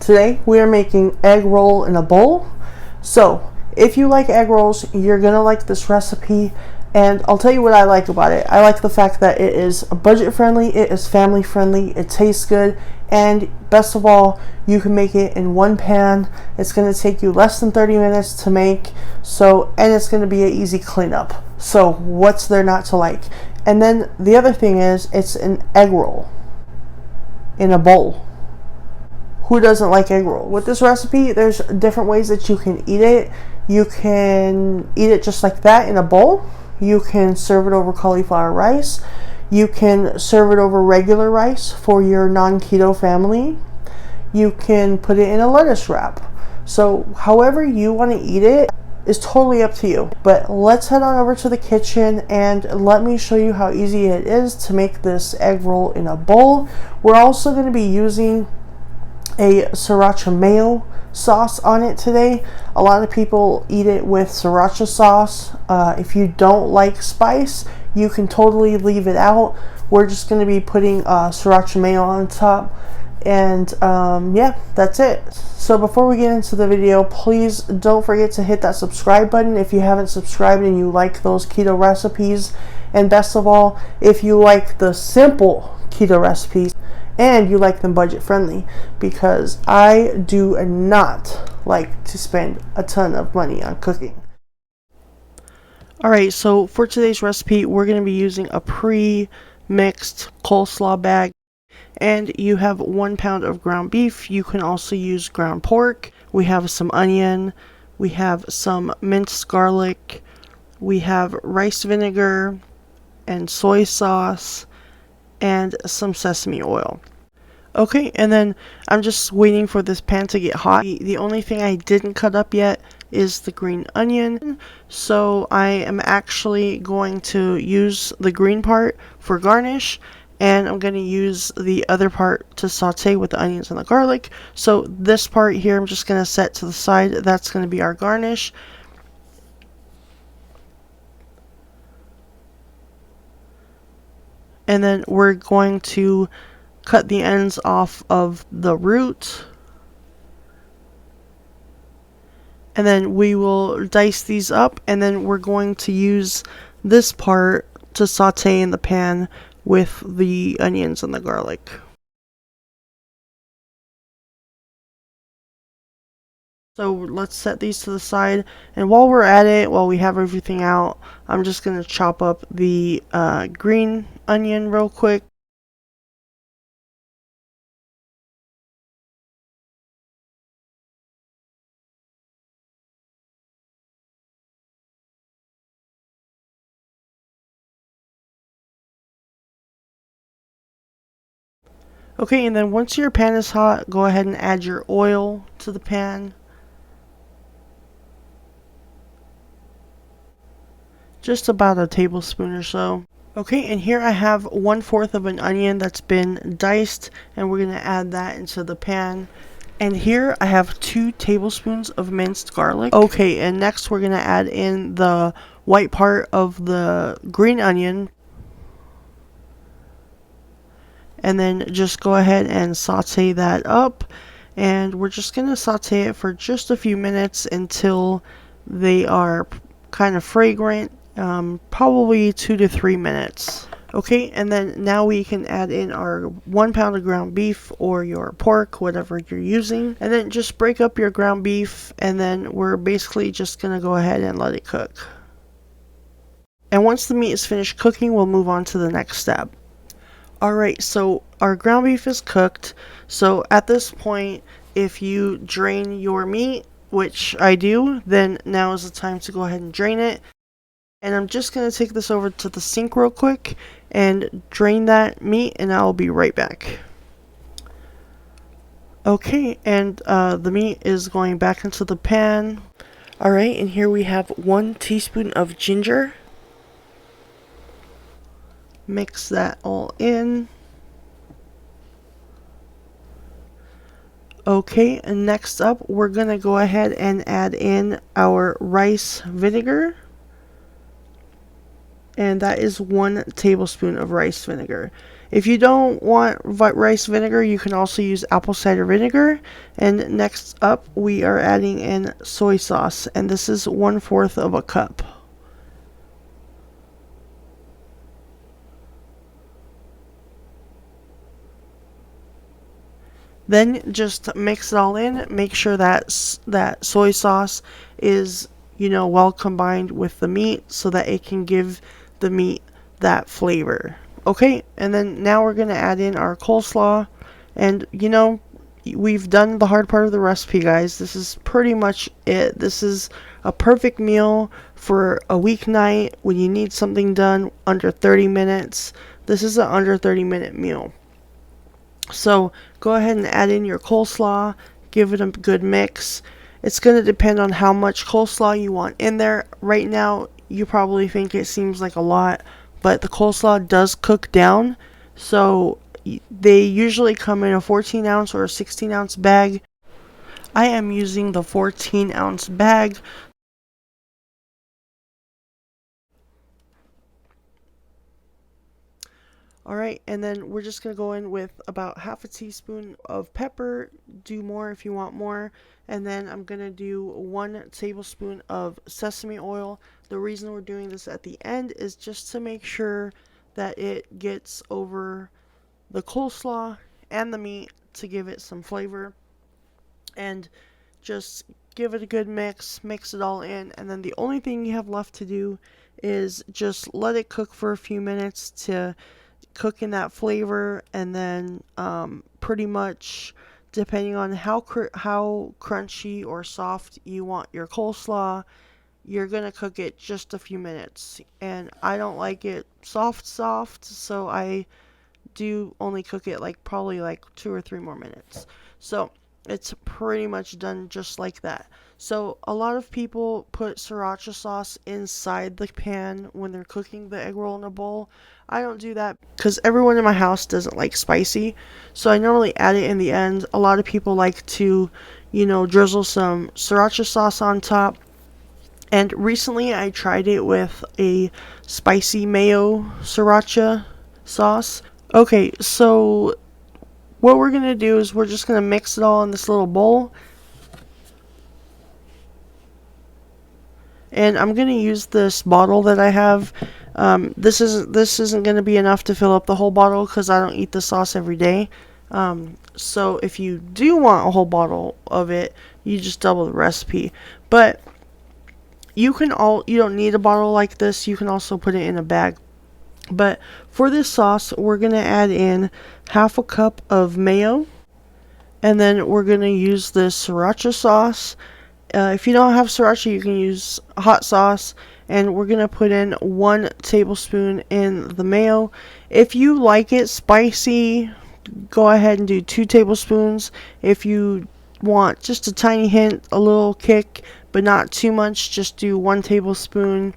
Today we are making egg roll in a bowl. So if you like egg rolls, you're gonna like this recipe, and I'll tell you what I like about it. I like the fact that it is budget friendly, it is family friendly, it tastes good, and best of all, you can make it in one pan. It's gonna take you less than 30 minutes to make, and it's gonna be an easy cleanup. So what's there not to like? And then the other thing is, it's an egg roll in a bowl. Who doesn't like egg roll? With this recipe, there's different ways that you can eat it. You can eat it just like that in a bowl. You can serve it over cauliflower rice. You can serve it over regular rice for your non-keto family. You can put it in a lettuce wrap. So however you want to eat it is totally up to you. But let's head on over to the kitchen and let me show you how easy it is to make this egg roll in a bowl. We're also going to be using a Sriracha mayo sauce on it today. A lot of people eat it with Sriracha sauce. If you don't like spice, you can totally leave it out. We're just going to be putting Sriracha mayo on top, and yeah, that's it. So before we get into the video, please don't forget to hit that subscribe button if you haven't subscribed and you like those keto recipes, and best of all, if you like the simple keto recipes and you like them budget friendly, because I do not like to spend a ton of money on cooking. Alright, so for today's recipe, we're going to be using a pre-mixed coleslaw bag, and you have 1 pound of ground beef. You can also use ground pork. We have some onion, we have some minced garlic, we have rice vinegar and soy sauce, and some sesame oil. Okay, and then I'm just waiting for this pan to get hot. The only thing I didn't cut up yet is the green onion, so I am actually going to use the green part for garnish, and I'm going to use the other part to saute with the onions and the garlic. So this part here I'm just going to set to the side. That's going to be our garnish. And then we're going to cut the ends off of the root, and then we will dice these up, and then we're going to use this part to saute in the pan with the onions and the garlic. So let's set these to the side, and while we're at it, while we have everything out, I'm just going to chop up the green onion real quick. Okay, and then once your pan is hot, go ahead and add your oil to the pan. Just about a tablespoon or so. Okay, and here I have 1/4 of an onion that's been diced, and we're going to add that into the pan. And here I have 2 tablespoons of minced garlic. Okay, and next we're going to add in the white part of the green onion. And then just go ahead and saute that up, and we're just going to saute it for just a few minutes until they are kind of fragrant, probably 2 to 3 minutes. Okay, and then now we can add in our 1 pound of ground beef or your pork, whatever you're using, and then just break up your ground beef, and then we're basically just going to go ahead and let it cook. And once the meat is finished cooking, we'll move on to the next step. Alright, so our ground beef is cooked. So at this point, if you drain your meat, which I do, then now is the time to go ahead and drain it. And I'm just going to take this over to the sink real quick and drain that meat, and I'll be right back. Okay, and the meat is going back into the pan. Alright, and here we have 1 teaspoon of ginger. Mix that all in. Okay, and next up we're going to go ahead and add in our rice vinegar. And that is 1 tablespoon of rice vinegar. If you don't want rice vinegar, you can also use apple cider vinegar. And next up, we are adding in soy sauce, and this is 1/4 of a cup. Then just mix it all in. Make sure that that soy sauce is, well combined with the meat so that it can give the meat that flavor. Okay, and then now we're going to add in our coleslaw. And, we've done the hard part of the recipe, guys. This is pretty much it. This is a perfect meal for a weeknight when you need something done under 30 minutes. This is an under 30-minute meal. So go ahead and add in your coleslaw, give it a good mix. It's going to depend on how much coleslaw you want in there. Right now, you probably think it seems like a lot, but the coleslaw does cook down. So they usually come in a 14-ounce or a 16-ounce bag. I am using the 14-ounce bag. Alright, and then we're just going to go in with about half a teaspoon of pepper. Do more if you want more. And then I'm going to do 1 tablespoon of sesame oil. The reason we're doing this at the end is just to make sure that it gets over the coleslaw and the meat to give it some flavor. And just give it a good mix it all in. And then the only thing you have left to do is just let it cook for a few minutes to cook in that flavor, and then pretty much depending on how crunchy or soft you want your coleslaw, you're gonna cook it just a few minutes. And I don't like it soft, so I do only cook it probably 2 or 3 more minutes. So it's pretty much done just like that. So a lot of people put sriracha sauce inside the pan when they're cooking the egg roll in a bowl. I don't do that because everyone in my house doesn't like spicy. So I normally add it in the end. A lot of people like to, drizzle some sriracha sauce on top. And recently I tried it with a spicy mayo sriracha sauce. Okay, so what we're going to do is we're just going to mix it all in this little bowl. And I'm going to use this bottle that I have. This isn't going to be enough to fill up the whole bottle because I don't eat the sauce every day. So if you do want a whole bottle of it, you just double the recipe. But you don't need a bottle like this. You can also put it in a bag. But for this sauce, we're going to add in half a cup of mayo. And then we're going to use this sriracha sauce. If you don't have sriracha, you can use hot sauce. And we're going to put in 1 tablespoon in the mayo. If you like it spicy, go ahead and do 2 tablespoons. If you want just a tiny hint, a little kick, but not too much, just do 1 tablespoon.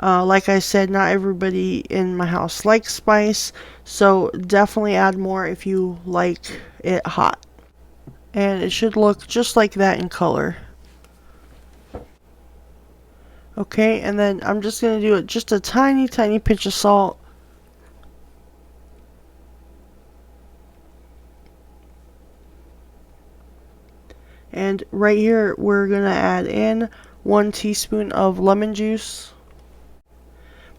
Like I said, not everybody in my house likes spice, so definitely add more if you like it hot. And it should look just like that in color. Okay, and then I'm just going to do it just a tiny pinch of salt. And right here, we're going to add in 1 teaspoon of lemon juice.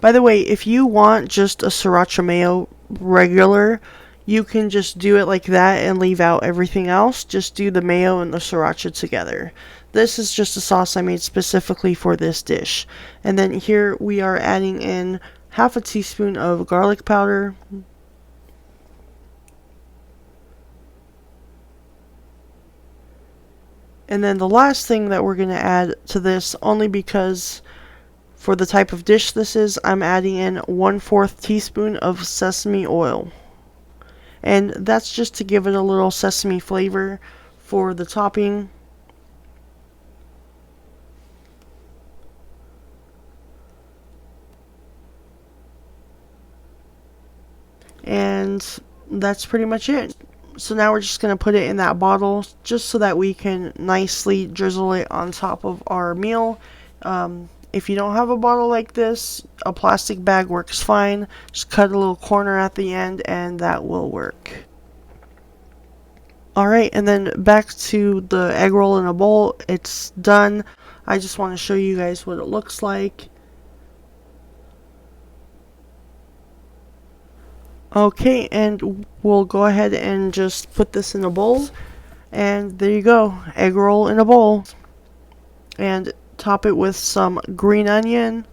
By the way, if you want just a sriracha mayo regular, you can just do it like that and leave out everything else. Just do the mayo and the sriracha together. This is just a sauce I made specifically for this dish. And then here we are adding in half a teaspoon of garlic powder. And then the last thing that we're going to add to this, only because for the type of dish this is, I'm adding in 1/4 teaspoon of sesame oil. And that's just to give it a little sesame flavor for the topping. And that's pretty much it. So now we're just going to put it in that bottle just so that we can nicely drizzle it on top of our meal. If you don't have a bottle like this, a plastic bag works fine. Just cut a little corner at the end and that will work. Alright, and then back to the egg roll in a bowl. It's done. I just want to show you guys what it looks like. Okay, and we'll go ahead and just put this in a bowl. And there you go, egg roll in a bowl. And top it with some green onion.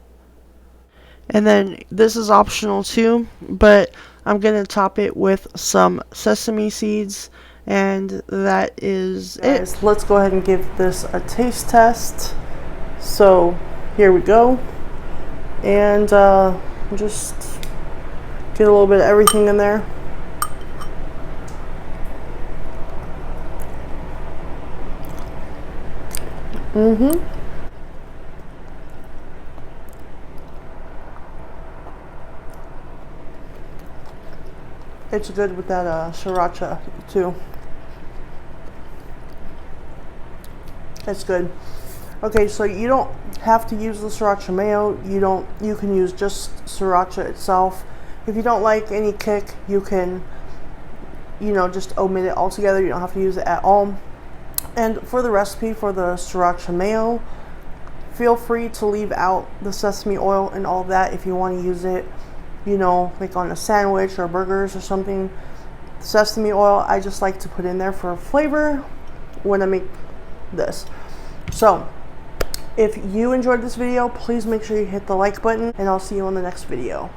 And then this is optional too, but I'm going to top it with some sesame seeds. And that is it. Let's go ahead and give this a taste test. So here we go. And just get a little bit of everything in there. It's good with that Siracha too. It's good. Okay, so you don't have to use the Sriracha mayo. You can use just Sriracha itself. If you don't like any kick, you can, just omit it altogether. You don't have to use it at all. And for the recipe for the Sriracha mayo, feel free to leave out the sesame oil and all that if you want to use it, like on a sandwich or burgers or something. Sesame oil, I just like to put in there for flavor when I make this. So, if you enjoyed this video, please make sure you hit the like button, and I'll see you on the next video.